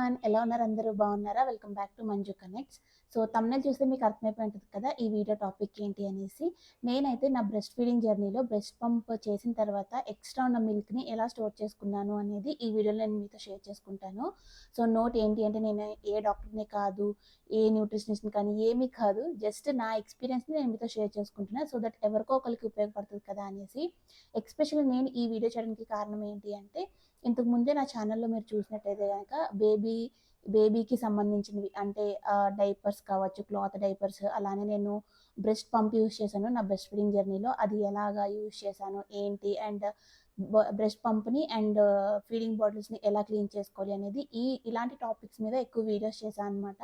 Everyone, ఎలా ఉన్నారు? అందరూ బాగున్నారా? Welcome back to Manju connects. So thumbnail చూస్తే మీకు అర్థమైపోయి ఉంటుంది కదా ఈ వీడియో టాపిక్ ఏంటి అనేసి. నేనైతే నా బ్రెస్ట్ ఫీడింగ్ జర్నీలో బ్రెస్ట్ పంప్ చేసిన తర్వాత ఎక్స్ట్రా ఉన్న మిల్క్ని ఎలా స్టోర్ చేసుకున్నాను అనేది ఈ వీడియోలో నేను మీతో షేర్ చేసుకుంటాను. సో నోట్ ఏంటి అంటే, నేను ఏ డాక్టర్ని కాదు, ఏ న్యూట్రిషనిస్ట్ని కానీ ఏమీ కాదు, జస్ట్ నా ఎక్స్పీరియన్స్ని నేను మీతో షేర్ చేసుకుంటున్నాను. సో దట్ ఎవరికో ఒకరికి ఉపయోగపడుతుంది కదా అనేసి. ఎస్పెషల్లీ నేను ఈ వీడియో చేయడానికి కారణం ఏంటి అంటే, ఇంతకు ముందే నా ఛానల్లో మీరు చూసినట్టయితే కనుక బేబీకి సంబంధించినవి అంటే డైపర్స్ కావచ్చు, క్లాత్ డైపర్స్, అలానే నేను బ్రెస్ట్ పంప్ యూస్ చేశాను నా బ్రెస్ట్ ఫీడింగ్ జర్నీలో. అది ఎలాగా యూస్ చేశాను ఏంటి, అండ్ బ్రెస్ట్ పంప్ని అండ్ ఫీడింగ్ బాటిల్స్ని ఎలా క్లీన్ చేసుకోవాలి అనేది ఇలాంటి టాపిక్స్ మీద ఎక్కువ వీడియోస్ చేశాను అనమాట.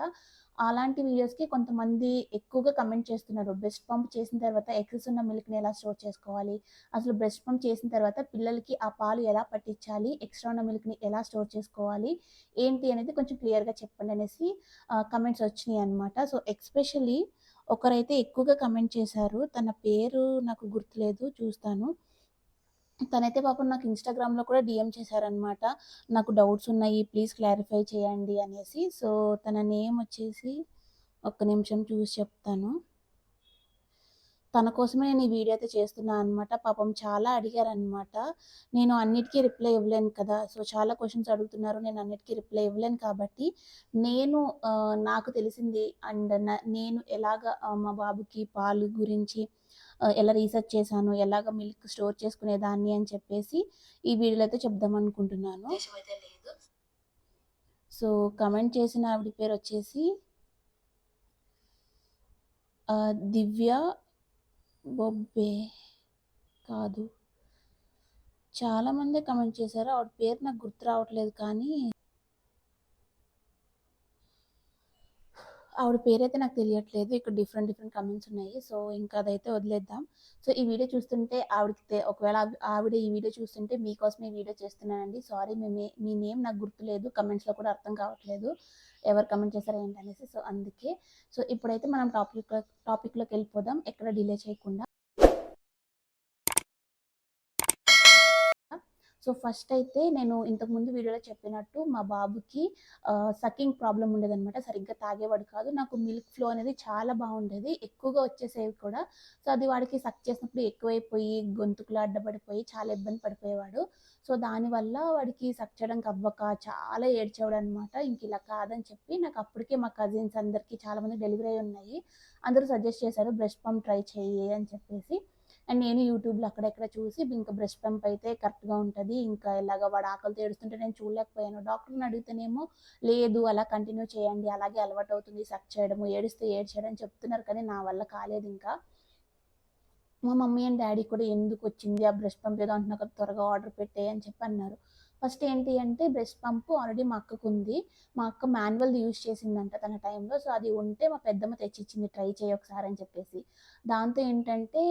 అలాంటి వీడియోస్కి కొంతమంది ఎక్కువగా కమెంట్ చేస్తున్నారు, బ్రెస్ట్ పంప్ చేసిన తర్వాత ఎక్సెస్ ఉన్న మిల్క్ని ఎలా స్టోర్ చేసుకోవాలి, అసలు బ్రెస్ట్ పంప్ చేసిన తర్వాత పిల్లలకి ఆ పాలు ఎలా పట్టించాలి, ఎక్స్ట్రా ఉన్న మిల్క్ని ఎలా స్టోర్ చేసుకోవాలి ఏంటి అనేది కొంచెం క్లియర్గా చెప్పండి అనేసి కమెంట్స్ వచ్చినాయి అనమాట. సో ఎస్పెషల్లీ ఒకరైతే ఎక్కువగా కమెంట్ చేశారు, తన పేరు నాకు గుర్తులేదు, చూస్తాను. తనైతే పాపం నాకు ఇన్స్టాగ్రామ్లో కూడా డిఎం చేశారనమాట, నాకు డౌట్స్ ఉన్నాయి ప్లీజ్ క్లారిఫై చేయండి అనేసి. సో తన నేమ్ వచ్చేసి, ఒక్క నిమిషం చూసి చెప్తాను. తన కోసమే నేను ఈ వీడియో అయితే చేస్తున్నాను అనమాట. పాపం చాలా అడిగారనమాట, నేను అన్నిటికీ రిప్లై ఇవ్వలేను కదా. సో చాలా క్వశ్చన్స్ అడుగుతున్నారు, నేను అన్నిటికీ రిప్లై ఇవ్వలేను కాబట్టి నేను నాకు తెలిసింది అండ్ నేను ఎలాగ మా బాబుకి పాలు గురించి ఎలా రీసెర్చ్ చేశాను, ఎలాగ మిల్క్ స్టోర్ చేసుకునేదాన్ని అని చెప్పేసి ఈ వీడియోలో అయితే చెప్దాం అనుకుంటున్నాను. సో కమెంట్ చేసిన ఆవిడ పేరు వచ్చేసి దివ్య బొబ్బే కాదు, చాలామంది కమెంట్ చేశారు, ఆవిడ పేరు నాకు గుర్తు రావట్లేదు, కానీ ఆవిడ పేరైతే నాకు తెలియట్లేదు. ఇక్కడ డిఫరెంట్ కమెంట్స్ ఉన్నాయి. సో ఇంకా అదైతే వదిలేద్దాం. సో ఈ వీడియో చూస్తుంటే ఒకవేళ ఆవిడ ఈ వీడియో చూస్తుంటే మీకోసమే ఈ వీడియో చేస్తున్నానండి. సారీ, మీ నేమ్ నాకు గుర్తులేదు, కమెంట్స్లో కూడా అర్థం కావట్లేదు ఎవరు కమెంట్ చేశారు ఏంటనేసి. సో అందుకే. సో ఇప్పుడైతే మనం టాపిక్లోకి వెళ్ళిపోదాం ఎక్కడ డిలే చేయకుండా. సో ఫస్ట్ అయితే నేను ఇంతకుముందు వీడియోలో చెప్పినట్టు మా బాబుకి సకింగ్ ప్రాబ్లం ఉండేదన్నమాట, సరిగ్గా తాగేవాడు కాదు. నాకు మిల్క్ ఫ్లో అనేది చాలా బాగుండేది, ఎక్కువగా వచ్చేసేవి కూడా. సో అది వాడికి సక్ చేసినప్పుడు ఎక్కువైపోయి గొంతుకులో అడ్డపడిపోయి చాలా ఇబ్బంది పడిపోయేవాడు. సో దానివల్ల వాడికి సక్ చేయడానికి అవ్వక చాలా ఏడ్చేవాడు అనమాట. ఇంక ఇలా కాదని చెప్పి నాకు అప్పటికే మా కజిన్స్ అందరికీ చాలామంది డెలివరీ అయి ఉన్నాయి, అందరూ సజెస్ట్ చేశారు బ్రెస్ట్ పంప్ ట్రై చేయి అని చెప్పేసి. అండ్ నేను యూట్యూబ్లో అక్కడెక్కడ చూసి ఇంకా బ్రెస్ట్ పంప్ అయితే కరెక్ట్గా ఉంటుంది, ఇంకా ఇలాగ వాడు ఆకలితో ఏడుస్తుంటే నేను చూడలేకపోయాను. డాక్టర్ని అడిగితేనేమో లేదు అలా కంటిన్యూ చేయండి, అలాగే అలవాటు అవుతుంది సక్ చేయడము, ఏడిస్తే ఏడ్చేయడం అని చెప్తున్నారు, కానీ నా వల్ల కాలేదు. ఇంకా మా మమ్మీ అండ్ డాడీ కూడా ఎందుకు వచ్చింది ఆ బ్రెస్ట్ పంప్ ఏదో అంటున్నా కదా, త్వరగా ఆర్డర్ పెట్టే అని చెప్పి అన్నారు. ఫస్ట్ ఏంటి అంటే, బ్రెస్ట్ పంప్ ఆల్రెడీ మా అక్కకు ఉంది, మా అక్క మాన్యువల్ యూజ్ చేసిందంట తన టైంలో. సో అది ఉంటే మా పెద్దమ్మ తెచ్చిచ్చింది, ట్రై చేయి ఒకసారి అని చెప్పేసి. దాంతో ఏంటంటే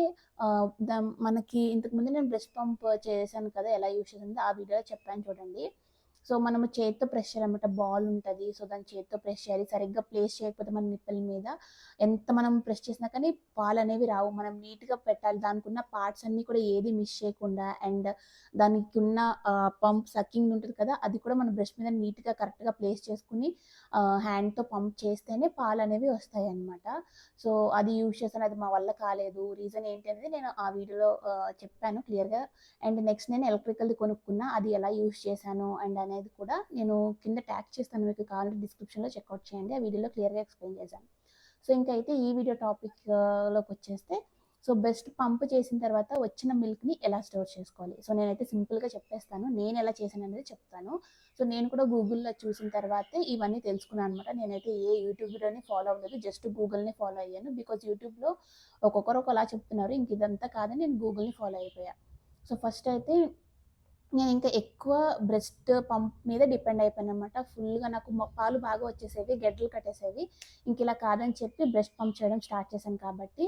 మనకి ఇంతకుముందు నేను బ్రెస్ట్ పంప్ చేశాను కదా, ఎలా యూజ్ చేసిందో ఆ వీడియోలో చెప్పాను చూడండి. సో మనము చేతితో ప్రెస్ చేయాలన్నమాట, బాల్ ఉంటుంది. సో దాన్ని చేతితో ప్రెస్ చేయాలి, సరిగ్గా ప్లేస్ చేయకపోతే మన నిప్పుల మీద ఎంత మనం ప్రెస్ చేసినా కానీ పాలు అనేవి రావు. మనం నీట్గా పెట్టాలి, దానికి ఉన్న పార్ట్స్ అన్నీ కూడా ఏది మిస్ చేయకుండా. అండ్ దానికి ఉన్న పంప్ సక్కింగ్ ఉంటుంది కదా, అది కూడా మన బ్రష్ మీద నీట్గా కరెక్ట్గా ప్లేస్ చేసుకుని హ్యాండ్తో పంప్ చేస్తేనే పాలు అనేవి వస్తాయి అన్నమాట. సో అది యూజ్ చేశాను, అది మా వల్ల కాలేదు. రీజన్ ఏంటి అనేది నేను ఆ వీడియోలో చెప్పాను క్లియర్గా. అండ్ నెక్స్ట్ నేను ఎలక్ట్రికల్ది కొనుక్కున్నా, అది ఎలా యూజ్ చేశాను అండ్ అనేది కూడా నేను కింద ట్యాగ్ చేస్తాను, మీకు కావాలంటే డిస్క్రిప్షన్లో చెక్అవుట్ చేయండి, ఆ వీడియోలో క్లియర్గా ఎక్స్ప్లెయిన్ చేశాను. సో ఇంకైతే ఈ వీడియో టాపిక్లోకి వచ్చేస్తే, సో బెస్ట్ పంప్ చేసిన తర్వాత వచ్చిన మిల్క్ని ఎలా స్టోర్ చేసుకోవాలి. సో నేనైతే సింపుల్గా చెప్పేస్తాను, నేను ఎలా చేశాను అనేది చెప్తాను. సో నేను కూడా గూగుల్లో చూసిన తర్వాతే ఇవన్నీ తెలుసుకున్నాను అనమాట. నేనైతే ఏ యూట్యూబ్ వీడియోని ఫాలో అవ్వలేదు, జస్ట్ గూగుల్ని ఫాలో అయ్యాను. బికాజ్ యూట్యూబ్లో ఒక్కొక్కరు ఒకలా చెప్తున్నారు, ఇంక ఇదంతా కాదని నేను గూగుల్ని ఫాలో అయిపోయా. సో ఫస్ట్ అయితే నేను ఇంకా ఎక్కువ బ్రెస్ట్ పంప్ మీద డిపెండ్ అయిపోయాను అనమాట. ఫుల్గా నాకు పాలు బాగా వచ్చేసేవి, గెడ్డలు కట్టేసేవి. ఇంక ఇలా కాదని చెప్పి బ్రెస్ట్ పంప్ చేయడం స్టార్ట్ చేశాను కాబట్టి.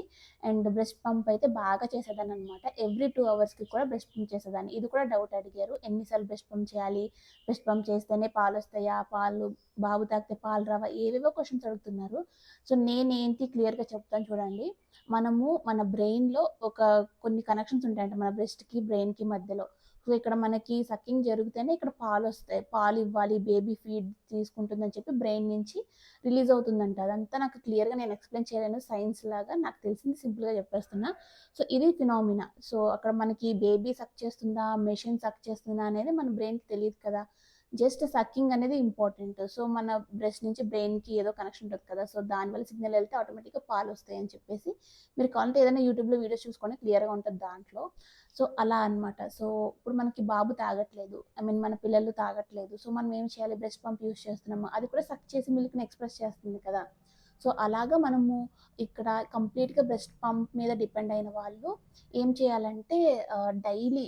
అండ్ బ్రెస్ట్ పంప్ అయితే బాగా చేసేదాన్ని అనమాట, ఎవ్రీ 2 అవర్స్కి కూడా బ్రెస్ట్ పంప్ చేసేదాన్ని. ఇది కూడా డౌట్ అడిగారు, ఎన్నిసార్లు బ్రెస్ట్ పంప్ చేయాలి, బ్రెస్ట్ పంప్ చేస్తేనే పాలు వస్తాయా, పాలు బాబు తాగితే పాలు రావా, ఏవేవో క్వశ్చన్స్ అడుగుతున్నారు. సో నేనేంటి క్లియర్గా చెప్తాను చూడండి. మనము మన బ్రెయిన్లో కొన్ని కనెక్షన్స్ ఉంటాయంట మన బ్రెస్ట్కి బ్రెయిన్కి మధ్యలో. సో ఇక్కడ మనకి సక్కింగ్ జరిగితేనే ఇక్కడ పాలు వస్తాయి, పాలు ఇవ్వాలి, బేబీ ఫీడ్ తీసుకుంటుందని చెప్పి బ్రెయిన్ నుంచి రిలీజ్ అవుతుందంట. అదంతా నాకు క్లియర్గా నేను ఎక్స్ప్లెయిన్ చేయలేను, సైన్స్ లాగా నాకు తెలిసింది సింపుల్గా చెప్పేస్తున్నా. సో ఇది ఫినామినా. సో అక్కడ మనకి బేబీ సక్ చేస్తుందా, మెషిన్ సక్ చేస్తుందా అనేది మన బ్రెయిన్కి తెలియదు కదా, జస్ట్ సక్కింగ్ అనేది ఇంపార్టెంట్. సో మన బ్రెస్ట్ నుంచి బ్రెయిన్కి ఏదో కనెక్షన్ ఉంటుంది కదా, సో దానివల్ల సిగ్నల్ వెళ్తే ఆటోమేటిక్గా పాలు వస్తాయి అని చెప్పేసి మీరు కావాలంటే ఏదైనా యూట్యూబ్లో వీడియోస్ చూసుకొని క్లియర్గా ఉంటుంది దాంట్లో. సో అలా అనమాట. సో ఇప్పుడు మనకి బాబు తాగట్లేదు, మన పిల్లలు తాగట్లేదు, సో మనం ఏం చేయాలి, బ్రెస్ట్ పంప్ యూస్ చేస్తున్నాము, అది కూడా సక్ చేసి మిల్క్ని ఎక్స్ప్రెస్ చేస్తుంది కదా. సో అలాగా మనము ఇక్కడ కంప్లీట్గా బ్రెస్ట్ పంప్ మీద డిపెండ్ అయిన వాళ్ళు ఏం చేయాలంటే డైలీ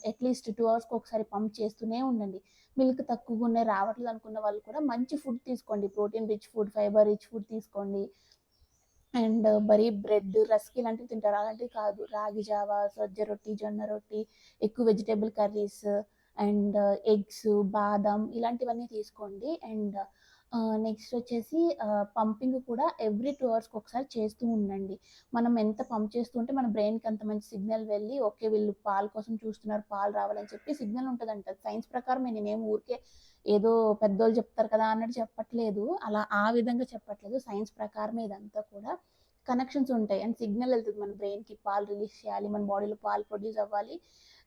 అట్లీస్ట్ 2 అవర్స్కి ఒకసారి పంప్ చేస్తూనే ఉండండి. మిల్క్ తక్కువగా ఉన్నాయి, రావట్లేదు అనుకున్న వాళ్ళు కూడా మంచి ఫుడ్ తీసుకోండి, protein rich food, fibre rich food తీసుకోండి. అండ్ మరీ బ్రెడ్, రస్క్ ఇలాంటివి తింటారు, అలాంటివి కాదు. రాగి జావా, సజ్జ రొట్టి, జొన్న రొట్టి, ఎక్కువ వెజిటేబుల్ కర్రీస్ అండ్ ఎగ్స్, బాదం ఇలాంటివన్నీ తీసుకోండి. అండ్ నెక్స్ట్ వచ్చేసి పంపింగ్ కూడా ఎవ్రీ 2 అవర్స్కి ఒకసారి చేస్తూ ఉండండి. మనం ఎంత పంప్ చేస్తుంటే మన బ్రెయిన్కి అంత మంచి సిగ్నల్ వెళ్ళి ఓకే వీళ్ళు పాల కోసం చూస్తున్నారు, పాలు రావాలని చెప్పి సిగ్నల్ ఉంటుందంట. సైన్స్ ప్రకారం నేనేం ఊరికే ఏదో పెద్దోళ్ళు చెప్తారు కదా అన్నట్టు చెప్పట్లేదు, అలా ఆ విధంగా చెప్పట్లేదు, సైన్స్ ప్రకారమే ఇదంతా కూడా. కనెక్షన్స్ ఉంటాయి అండ్ సిగ్నల్ వెళ్తుంది మన బ్రెయిన్కి, పాలు రిలీజ్ చేయాలి, మన బాడీలో పాలు ప్రొడ్యూస్ అవ్వాలి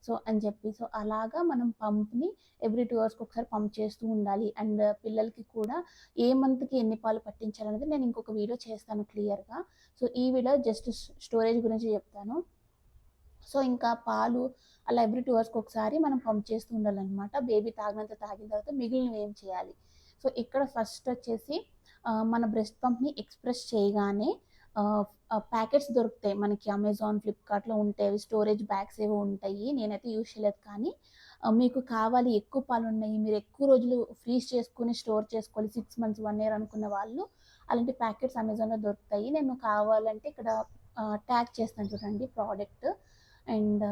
సో అని చెప్పి. సో అలాగా మనం పంప్ని ఎవ్రీ 2 అవర్స్కి ఒకసారి పంప్ చేస్తూ ఉండాలి. అండ్ పిల్లలకి కూడా ఏ మంత్కి ఎన్ని పాలు పట్టించాలనేది నేను ఇంకొక వీడియో చేస్తాను క్లియర్గా. సో ఈ వీడియో జస్ట్ స్టోరేజ్ గురించి చెప్తాను. సో ఇంకా పాలు అలా ఎవ్రీ 2 అవర్స్కి ఒకసారి మనం పంప్ చేస్తూ ఉండాలన్నమాట. బేబీ తాగినంత తాగిన తర్వాత మిగిలినవి ఏం చేయాలి. సో ఇక్కడ ఫస్ట్ వచ్చేసి మన బ్రెస్ట్ పంప్ని ఎక్స్ప్రెస్ చేయగానే ప్యాకెట్స్ దొరుకుతాయి మనకి, అమెజాన్, ఫ్లిప్కార్ట్లో ఉంటాయి, స్టోరేజ్ బ్యాగ్స్ ఏవో ఉంటాయి, నేనైతే యూజ్ చేయలేదు. కానీ మీకు కావాలి, ఎక్కువ పాలు ఉన్నాయి, మీరు ఎక్కువ రోజులు ఫ్రీజ్ చేసుకుని స్టోర్ చేసుకోవాలి, 6 మంత్స్ 1 ఇయర్ అనుకున్న వాళ్ళు అలాంటి ప్యాకెట్స్ అమెజాన్లో దొరుకుతాయి. నేను కావాలంటే ఇక్కడ ట్యాగ్ చేస్తాను చూడండి ప్రోడక్ట్, అండ్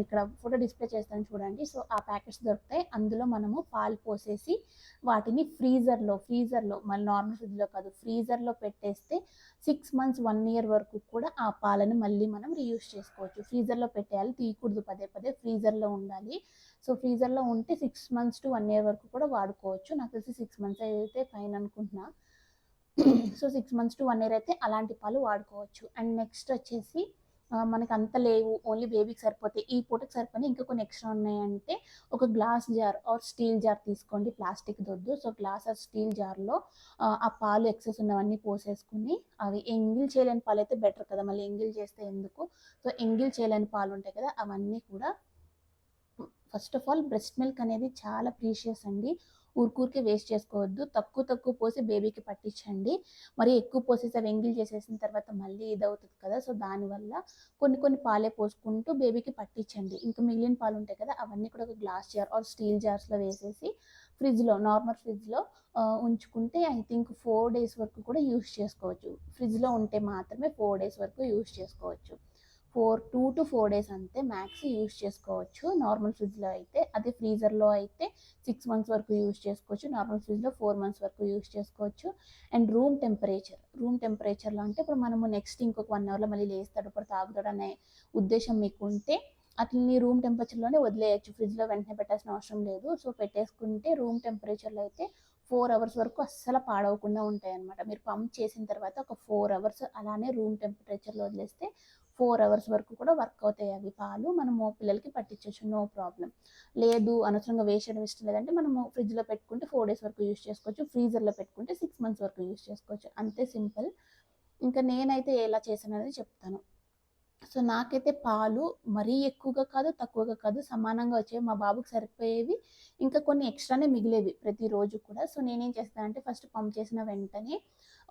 ఇక్కడ ఫోటో డిస్ప్లే చేస్తాను చూడండి. సో ఆ ప్యాకెట్స్ దొరుకుతాయి, అందులో మనము పాలు పోసేసి వాటిని ఫ్రీజర్లో మళ్ళీ నార్మల్ ఫ్రిడ్జ్లో కాదు, ఫ్రీజర్లో పెట్టేస్తే 6 మంత్స్ 1 ఇయర్ వరకు కూడా ఆ పాలను మళ్ళీ మనం రీయూస్ చేసుకోవచ్చు. ఫ్రీజర్లో పెట్టేయాలి, తీయకూడదు, పదే పదే ఫ్రీజర్లో ఉండాలి. సో ఫ్రీజర్లో ఉంటే 6 మంత్స్ టు 1 ఇయర్ వరకు కూడా వాడుకోవచ్చు. నాకు తెలిసి 6 మంత్స్ అయితే ఫైన్ అనుకుంటున్నా. సో 6 మంత్స్ టు 1 ఇయర్ అయితే అలాంటి పాలు వాడుకోవచ్చు. అండ్ నెక్స్ట్ వచ్చేసి మనకు అంత లేవు, ఓన్లీ బేబీకి సరిపోతాయి, ఈ పూటకి సరిపోయి ఇంకా కొన్ని ఎక్స్ట్రా ఉన్నాయంటే ఒక glass jar or steel jar తీసుకోండి, ప్లాస్టిక్ దొద్దు. సో గ్లాస్ ఆర్ స్టీల్ జార్లో ఆ పాలు ఎక్సెస్ ఉన్నవన్నీ పోసేసుకుని, అవి ఎంగిల్ చేయలేని పాలు అయితే బెటర్ కదా, మళ్ళీ ఎంగిల్ చేస్తే ఎందుకు. సో ఎంగిల్ చేయలేని పాలు ఉంటాయి కదా, అవన్నీ కూడా first of all breast milk అనేది చాలా ప్రీషియస్ అండి, ఊరికే వేస్ట్ చేసుకోవద్దు. తక్కువ పోసి బేబీకి పట్టించండి. మరి ఎక్కువ పోసేసి అవి ఎంగిల్ చేసేసిన తర్వాత మళ్ళీ ఇది అవుతుంది కదా, సో దానివల్ల కొన్ని పాలే పోసుకుంటూ బేబీకి పట్టించండి. ఇంకా మిగిలిన పాలు ఉంటాయి కదా, అవన్నీ కూడా ఒక గ్లాస్ జార్ ఆర్ స్టీల్ జార్స్లో వేసేసి నార్మల్ ఫ్రిడ్జ్లో ఉంచుకుంటే ఐ థింక్ 4 days వరకు కూడా యూస్ చేసుకోవచ్చు. ఫ్రిడ్జ్లో ఉంటే మాత్రమే 4 days వరకు యూస్ చేసుకోవచ్చు. 2 to 4 days అంతే మ్యాక్స్ యూస్ చేసుకోవచ్చు నార్మల్ ఫ్రిడ్జ్లో అయితే. అదే ఫ్రీజర్లో అయితే 6 months వరకు యూస్ చేసుకోవచ్చు, నార్మల్ ఫ్రిడ్జ్లో 4 months వరకు యూస్ చేసుకోవచ్చు. అండ్ రూమ్ టెంపరేచర్లో అంటే ఇప్పుడు మనము నెక్స్ట్ ఇంకొక 1 hourలో మళ్ళీ లేస్తాడు, ఇప్పుడు తాగుతాడు అనే ఉద్దేశం మీకు ఉంటే అట్లని రూమ్ టెంపరేచర్లోనే వదిలేయచ్చు, ఫ్రిడ్జ్లో వెంటనే పెట్టాల్సిన అవసరం లేదు. సో పెట్టేసుకుంటే రూమ్ టెంపరేచర్లో అయితే 4 hours వరకు అస్సలు పాడవకుండా ఉంటాయి అన్నమాట. మీరు పంప్ చేసిన తర్వాత ఒక 4 hours అలానే రూమ్ టెంపరేచర్లో వదిలేస్తే 4 hours వరకు కూడా వర్క్ అవుతాయి అవి పాలు, మనము పిల్లలకి పట్టించవచ్చు, నో ప్రాబ్లం. లేదు అనవసరంగా వేస్ట్ చేయడం ఇష్టం లేదంటే మనము ఫ్రిడ్జ్లో పెట్టుకుంటే 4 days వరకు యూస్ చేసుకోవచ్చు, ఫ్రీజర్లో పెట్టుకుంటే 6 months వరకు యూస్ చేసుకోవచ్చు, అంతే సింపుల్. ఇంకా నేనైతే ఎలా చేశాను అనేది చెప్తాను. సో నాకైతే పాలు మరీ ఎక్కువగా కాదు, తక్కువగా కాదు, సమానంగా వచ్చేవి, మా బాబుకి సరిపోయేవి, ఇంకా కొన్ని ఎక్స్ట్రానే మిగిలేవి ప్రతిరోజు కూడా. సో నేనేం చేస్తానంటే ఫస్ట్ పంప్ చేసిన వెంటనే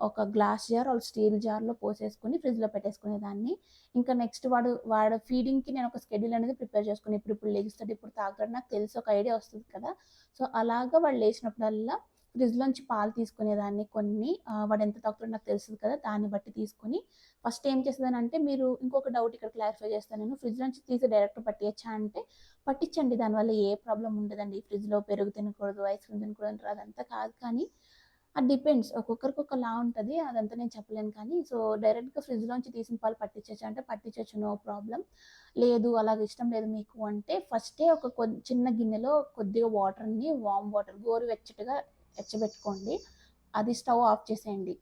ఒక గ్లాస్ జార్ ఆర్ స్టీల్ జార్లో పోసేసుకుని ఫ్రిడ్జ్లో పెట్టేసుకునేదాన్ని. ఇంకా నెక్స్ట్ వాడు ఫీడింగ్కి నేను ఒక షెడ్యూల్ అనేది ప్రిపేర్ చేసుకుని, ఇప్పుడు లెగిస్తాడు, ఇప్పుడు తాగుతాడు, నాకు తెలిసి ఒక ఐడియా వస్తుంది కదా. సో అలాగా వాడు లేచినప్పుడల్లా ఫ్రిడ్జ్లోంచి పాలు తీసుకునేదాన్ని కొన్ని, వాడు ఎంత తాగుతాడో నాకు తెలుస్తుంది కదా, దాన్ని బట్టి తీసుకొని ఫస్ట్ ఏం చేసేదానంటే, మీరు ఇంకొక డౌట్ ఇక్కడ క్లారిఫై చేస్తాను నేను, ఫ్రిడ్జ్ నుంచి తీసి డైరెక్ట్ పట్టియచ్చా అంటే పట్టించండి, దానివల్ల ఏ ప్రాబ్లం ఉండదండి. ఫ్రిడ్జ్లో పెరుగు తినకూడదు, ఐస్ క్రీమ్ తినకూడదు అంటారు, అదంతా కాదు. కానీ అది డిపెండ్స్. ఒక్కొక్కరికి ఒకలా ఉంటది. అదంతా నేను చెప్పలేను కానీ, సో, డైరెక్ట్‌గా ఫ్రిడ్జ్‌లోంచి తీసిన పాలు పట్టించొచ్చా అంటే పట్టించొచ్చు. No problem. లేదు అలాగ ఇష్టం లేదు మీకు అంటే, ఫస్టే ఒక చిన్న గిన్నెలో కొద్దిగా వాటర్‌ని వార్మ్ వాటర్ గోరువెచ్చటగా ఎచ్చబెట్టుకోండి. అది స్టవ్ ఆఫ్ చేసేయండి.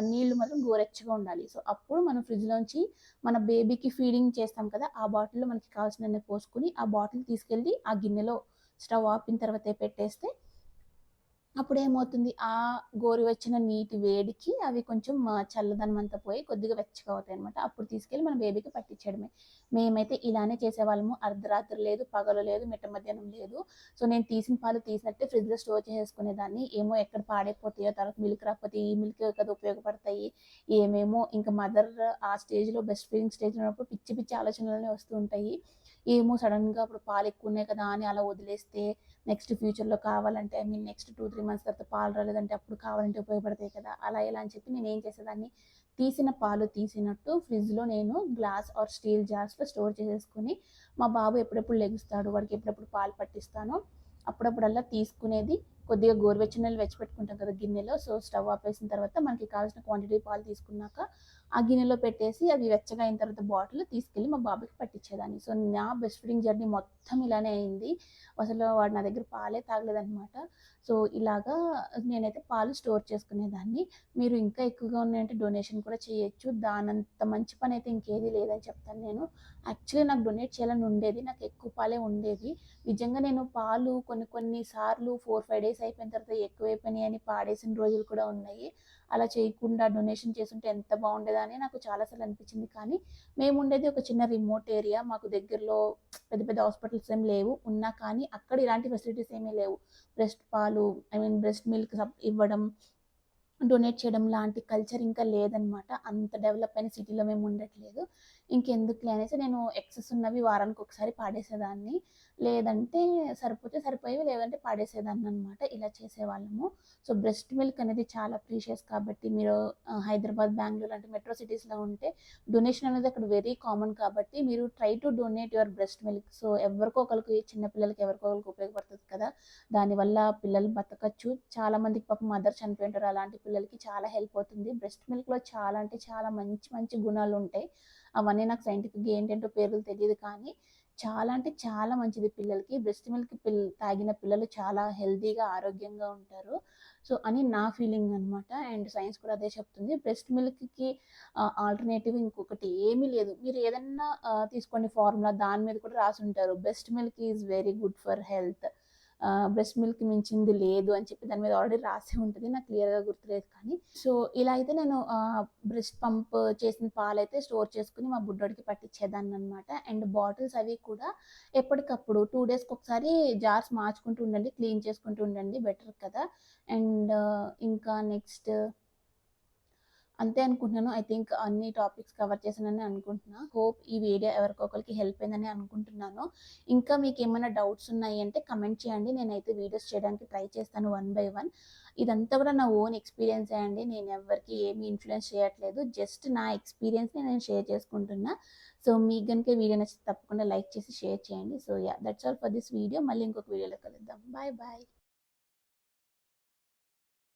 నీళ్ళు మాత్రం గోరెచ్చగా ఉండాలి. సో, అప్పుడు మనం ఫ్రిడ్జ్‌లోంచి మన బేబీకి ఫీడింగ్ చేస్తాం కదా! ఆ బాటిల్‌లో మనకి కావాల్సినన్ని పోసుకొని, ఆ బాటిల్ తీసుకెళ్ళి ఆ గిన్నెలో స్టవ్ ఆపిన తర్వాతే పెట్టేస్తే అప్పుడేమవుతుంది, గోరువెచ్చని నీటి వేడికి అవి కొంచెం చల్లదనం అంతా పోయి కొద్దిగా వెచ్చగా అవుతాయనమాట. అప్పుడు తీసుకెళ్ళి మన బేబీకి పట్టించేయడమే. మేమైతే ఇలానే చేసేవాళ్ళము. అర్ధరాత్రి లేదు, పగలు లేదు, మిట్ట మధ్యాహ్నం లేదు. సో, నేను తీసిన పాలు తీసినట్టే ఫ్రిడ్జ్‌లో స్టోర్ చేసేసుకునేదాన్ని. ఏమో ఎక్కడ పాడైపోతాయో, తర్వాత మిల్క్ రాకపోతే ఈ మిల్కే కదా ఉపయోగపడతాయి. ఏమేమో ఇంకా మదర్ ఆ స్టేజ్‌లో బ్రెస్ట్ ఫీడింగ్ స్టేజ్‌లో ఉన్నప్పుడు పిచ్చి పిచ్చి ఆలోచనలన్నీ వస్తూ ఉంటాయి. ఏమో సడెన్‌గా అప్పుడు పాలెక్కువున్నాయి కదా అని అలా వదిలేస్తే నెక్స్ట్ ఫ్యూచర్‌లో కావాలంటే నెక్స్ట్ 2, 3 మంత్స్ తర్వాత పాలు రాలేదంటే అప్పుడు కావాలంటే ఉపయోగపడతాయి కదా! అలా ఇలా అని చెప్పి నేనేం చేసేదాన్ని, తీసిన పాలు తీసినట్టు ఫ్రిడ్జ్‌లో నేను గ్లాస్ ఆర్ స్టీల్ జార్స్‌లో స్టోర్ చేసేసుకొని, మా బాబు ఎప్పుడెప్పుడు లెగుస్తాడు, వాడికి ఎప్పుడెప్పుడు పాలు పట్టిస్తానో అప్పుడప్పుడల్లా తీసుకునేది. కొద్దిగా గోరువెచ్చని నీళ్ళు వెచ్చపెట్టుకుంటాం కదా గిన్నెలో. సో, స్టవ్ ఆపేసిన తర్వాత మనకి కావాల్సిన క్వాంటిటీ పాలు తీసుకున్నాక, ఆ గిన్నెలో పెట్టేసి అవి వెచ్చగా అయిన తర్వాత బాటిల్ తీసుకెళ్ళి మా బాబుకి పట్టించేదాన్ని. సో, నా బ్రెస్ట్ ఫీడింగ్ జర్నీ మొత్తం ఇలానే అయింది. అసలు వాడు నా దగ్గర పాలే తాగలేదనమాట. సో, ఇలాగా నేనైతే పాలు స్టోర్ చేసుకునేదాన్ని. మీరు ఇంకా ఎక్కువగా ఉన్నాయంటే డొనేషన్ కూడా చేయొచ్చు. దానంత మంచి పనైతే ఇంకేది లేదని చెప్తాను నేను. యాక్చువల్లీ నాకు డొనేట్ చేయాలని ఉండేది. నాకు ఎక్కువ పాలే ఉండేవి. నిజంగా నేను పాలు కొన్ని కొన్ని సార్లు 4, 5 డేస్ అయిపోయిన తర్వాత ఎక్కువైపోయినాయని పాడేసిన రోజులు కూడా ఉన్నాయి. అలా చేయకుండా డొనేషన్ చేసుంటే ఎంత బాగుండేదని నాకు చాలా సార్లు అనిపించింది. కానీ మేముండేది ఒక చిన్న రిమోట్ ఏరియా. మాకు దగ్గరలో పెద్ద పెద్ద హాస్పిటల్స్ ఏమి లేవు. ఉన్నా కానీ అక్కడ ఇలాంటి ఫెసిలిటీస్ ఏమీ లేవు. బ్రెస్ట్ మిల్క్ ఇవ్వడం, డొనేట్ చేయడం లాంటి కల్చర్ ఇంకా లేదనమాట. అంత డెవలప్ అయిన సిటీలో మేము ఉండట్లేదు. ఇంకెందుకులే అనేసి నేను ఎక్సెస్ ఉన్నవి వారానికొకసారి పాడేసేదాన్ని. లేదంటే సరిపోతే సరిపోయేవి, లేదంటే పాడేసేదాన్ననమాట. ఇలా చేసేవాళ్ళము. సో, బ్రెస్ట్ మిల్క్ అనేది చాలా ప్రీషియస్ కాబట్టి మీరు హైదరాబాద్, బెంగుళూరు లాంటి మెట్రో సిటీస్‌లో ఉంటే డొనేషన్ అనేది అక్కడ వెరీ కామన్ కాబట్టి మీరు try to donate your breast milk. So, ఎవరికో ఒకళ్ళకి చిన్న పిల్లలకి ఎవరికో ఒకళ్ళకి ఉపయోగపడుతది కదా! దానివల్ల పిల్లలు బతకచ్చు. చాలా మందికి పాపం మదర్ చనిపోయి ఉంటారు. అలాంటి పిల్లలకి చాలా హెల్ప్ అవుతుంది. బ్రెస్ట్ మిల్క్‌లో చాలా అంటే చాలా మంచి మంచి గుణాలుంటాయి. అవన్నీ నాకు సైంటిఫిక్‌గా ఏంటేంటో పేర్లు తెలీదు కానీ, చాలా అంటే చాలా మంచిది పిల్లలకి. బ్రెస్ట్ మిల్క్ తాగిన పిల్లలు చాలా హెల్తీగా, ఆరోగ్యంగా ఉంటారు. సో, అని నా ఫీలింగ్ అనమాట. అండ్ సైన్స్ కూడా అదే చెప్తుంది. బ్రెస్ట్ మిల్క్‌కి ఆల్టర్‌నేటివ్ ఇంకొకటి ఏమీ లేదు. మీరు ఏదన్నా తీసుకోండి ఫార్ములా దాని మీద కూడా రాసుంటారు. Breast milk is very good for health. Breast milk మించింది లేదు అని చెప్పి దాని మీద ఆల్రెడీ రాసే ఉంటది. నాకు క్లియర్‌గా గుర్తులేదు కానీ. సో, ఇలా అయితే నేను బ్రెస్ట్ పంప్ చేసిన పాలైతే స్టోర్ చేసుకొని మా బుడ్డోడికి పట్టించేదాన్ననమాట. అండ్ బాటిల్స్ అవి కూడా ఎప్పటికప్పుడు 2 డేస్‌కొకసారి జార్స్ మార్చుకుంటూ ఉండండి. క్లీన్ చేసుకుంటూ ఉండండి బెటర్ కదా! అండ్ ఇంకా నెక్స్ట్ అంతే అనుకుంటున్నాను. ఐ థింక్ అన్ని టాపిక్స్ కవర్ చేశానని అనుకుంటున్నా. హోప్ ఈ వీడియో ఎవరికొకరికి హెల్ప్ అయిందని అనుకుంటున్నాను. ఇంకా మీకేమైనా డౌట్స్ ఉన్నాయి అంటే కమెంట్ చేయండి. నేనైతే వీడియోస్ చేయడానికి ట్రై చేస్తాను వన్ బై వన్. ఇదంతా కూడా నా ఓన్ ఎక్స్‌పీరియన్సే అండి. నేను ఎవ్వరికీ ఏమి ఇన్‌ఫ్లుయెన్స్ చేయట్లేదు. జస్ట్ నా ఎక్స్‌పీరియన్స్‌ని నేను షేర్ చేసుకుంటున్నా. సో, మీకు గనుక ఈ వీడియో నచ్చితే తప్పకుండా లైక్ చేసి షేర్ చేయండి. So, yeah! That's all for this video. మళ్ళీ ఇంకొక వీడియోలో కలుద్దాం. Bye bye.